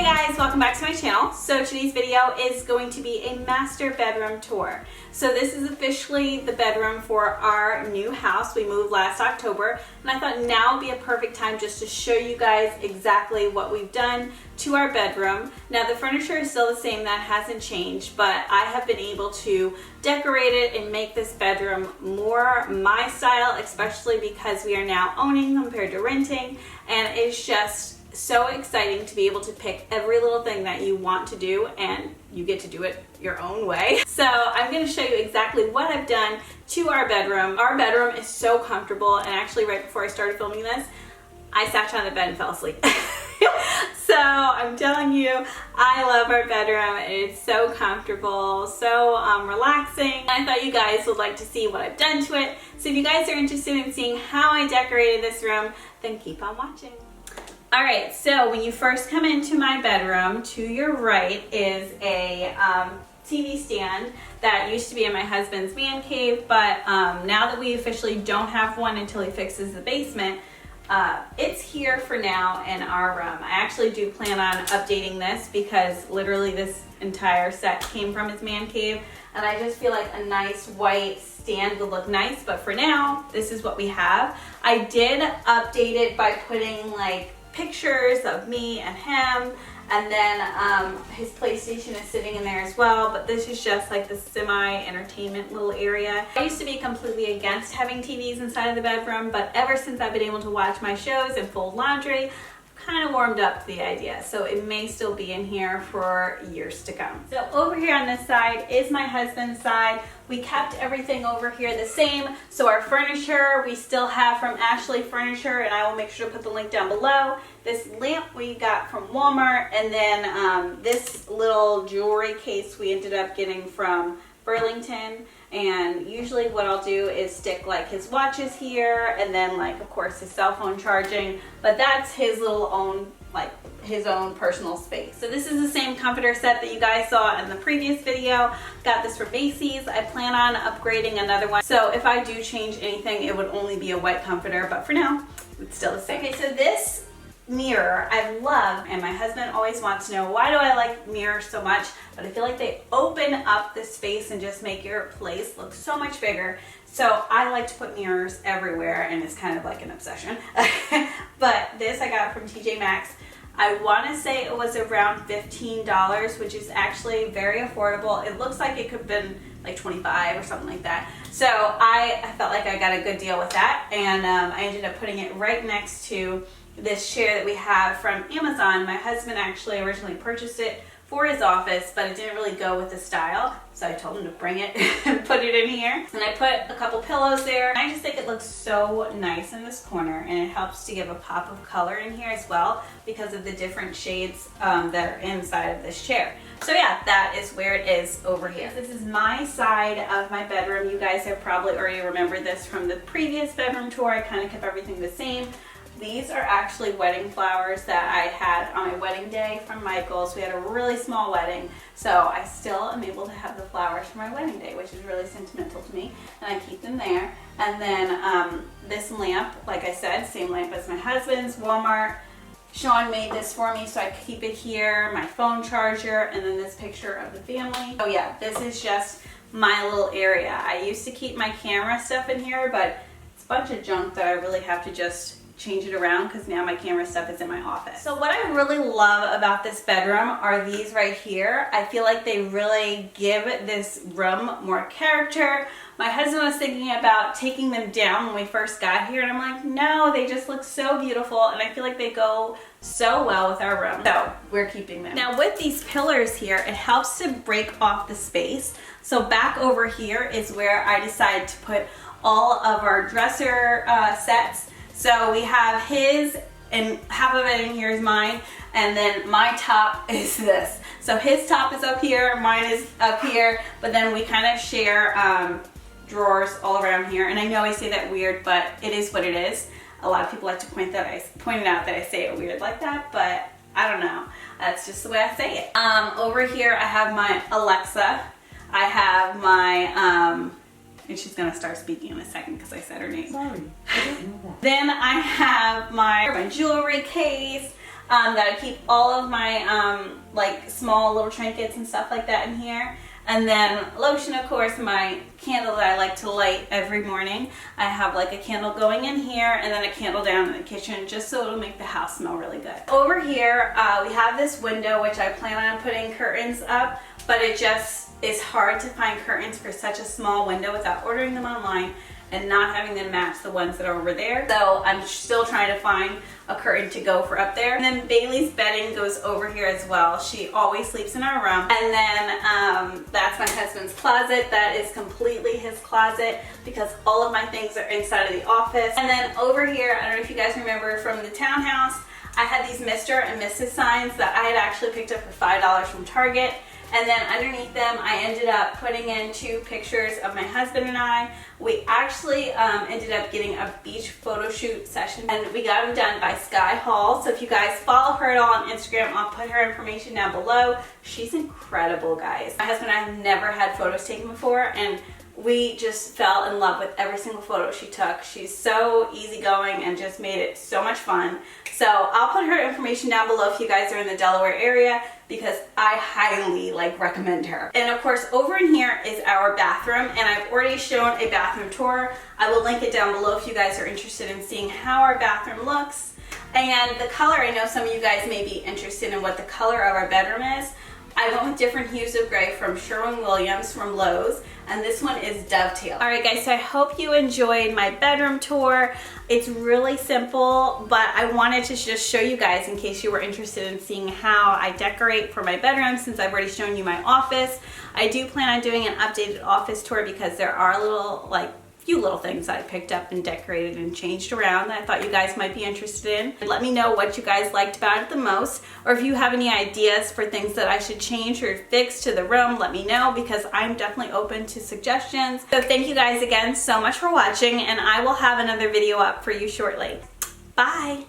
guys, welcome back to my channel. So today's video is going to be a master bedroom tour. So this is officially the bedroom for our new house. We moved last October, and I thought now would be a perfect time just to show you guys exactly what we've done to our bedroom. Now the furniture is still the same, that hasn't changed, but I have been able to decorate it and make this bedroom more my style, especially because we are now owning compared to renting, and it's just so exciting to be able to pick every little thing that you want to do, and you get to do it your own way. So I'm going to show you exactly what I've done to our bedroom. Our bedroom is so comfortable, and actually right before I started filming this, I sat on the bed and fell asleep. So I'm telling you, I love our bedroom. It's so comfortable, so relaxing. I thought you guys would like to see what I've done to it. So if you guys are interested in seeing how I decorated this room, then keep on watching. Alright, so when you first come into my bedroom, to your right is a TV stand that used to be in my husband's man cave, but now that we officially don't have one until he fixes the basement, it's here for now in our room. I actually do plan on updating this because literally this entire set came from his man cave, and I just feel like a nice white stand would look nice, but for now, this is what we have. I did update it by putting like pictures of me and him, and then his PlayStation is sitting in there as well, but this is just like the semi-entertainment little area. I used to be completely against having TVs inside of the bedroom, but ever since I've been able to watch my shows and fold laundry, kind of warmed up to the idea, so it may still be in here for years to come. So over here on this side is my husband's side. We kept everything over here the same, so our furniture we still have from Ashley Furniture, and I will make sure to put the link down below. This lamp we got from Walmart, and then this little jewelry case we ended up getting from Burlington. And usually what I'll do is stick like his watches here, and then like of course his cell phone charging, but that's his little own, like his own personal space. So this is the same comforter set that you guys saw in the previous video. Got this from Macy's. I plan on upgrading another one, so if I do change anything it would only be a white comforter, but for now it's still the same. Okay, so this mirror I love, and my husband always wants to know why do I like mirrors so much, but I feel like they open up the space and just make your place look so much bigger. So I like to put mirrors everywhere, and it's kind of like an obsession. But this I got from TJ Maxx. I want to say it was around $15, which is actually very affordable. It looks like it could have been like $25 or something like that. So I felt like I got a good deal with that, and I ended up putting it right next to this chair that we have from Amazon. My husband actually originally purchased it for his office, but it didn't really go with the style, so I told him to bring it and put it in here. And I put a couple pillows there. I just think it looks so nice in this corner, and it helps to give a pop of color in here as well because of the different shades that are inside of this chair. So yeah, that is where it is over here. This is my side of my bedroom. You guys have probably already remembered this from the previous bedroom tour. I kind of kept everything the same. These are actually wedding flowers that I had on my wedding day from Michael's. We had a really small wedding, so I still am able to have the flowers for my wedding day, which is really sentimental to me, and I keep them there. And then this lamp, like I said, same lamp as my husband's, Walmart. Sean made this for me, so I keep it here, my phone charger, and then this picture of the family. Oh yeah, this is just my little area. I used to keep my camera stuff in here, but it's a bunch of junk that I really have to just change it around because now my camera stuff is in my office. So what I really love about this bedroom are these right here. I feel like they really give this room more character. My husband was thinking about taking them down when we first got here, and I'm like, no, they just look so beautiful, and I feel like they go so well with our room. So we're keeping them. Now with these pillars here, it helps to break off the space. So back over here is where I decided to put all of our dresser sets. So we have his, and half of it in here is mine, and then my top is this. So his top is up here, mine is up here, but then we kind of share drawers all around here. And I know I say that weird, but it is what it is. A lot of people like to point out that I say it weird like that, but I don't know. That's just the way I say it. Over here I have my Alexa. I have my and she's gonna start speaking in a second because I said her name. Sorry, I didn't know that. Then I have my jewelry case. that I keep all of my like small little trinkets and stuff like that in here. And then lotion, of course, my candle that I like to light every morning. I have like a candle going in here and then a candle down in the kitchen just so it'll make the house smell really good. Over here, we have this window which I plan on putting curtains up, but it just is hard to find curtains for such a small window without ordering them online and not having them match the ones that are over there. So I'm still trying to find a curtain to go for up there. And then Bailey's bedding goes over here as well. She always sleeps in our room. And then that's my husband's closet. That is completely his closet because all of my things are inside of the office. And then over here, I don't know if you guys remember from the townhouse, I had these Mr. and Mrs. signs that I had actually picked up for $5 from Target. And then underneath them, I ended up putting in 2 pictures of my husband and I. We actually ended up getting a beach photo shoot session, and we got them done by Sky Hall. So if you guys follow her at all on Instagram, I'll put her information down below. She's incredible, guys. My husband and I have never had photos taken before, and we just fell in love with every single photo she took. She's so easygoing and just made it so much fun. So I'll put her information down below if you guys are in the Delaware area because I highly recommend her. And of course over in here is our bathroom, and I've already shown a bathroom tour. I will link it down below if you guys are interested in seeing how our bathroom looks. And the color, I know some of you guys may be interested in what the color of our bedroom is. I went with different hues of gray from Sherwin-Williams from Lowe's, and this one is Dovetail. All right guys, so I hope you enjoyed my bedroom tour. It's really simple, but I wanted to just show you guys in case you were interested in seeing how I decorate for my bedroom since I've already shown you my office. I do plan on doing an updated office tour because there are few little things I picked up and decorated and changed around that I thought you guys might be interested in. Let me know what you guys liked about it the most, or if you have any ideas for things that I should change or fix to the room, let me know because I'm definitely open to suggestions. So thank you guys again so much for watching, and I will have another video up for you shortly. Bye!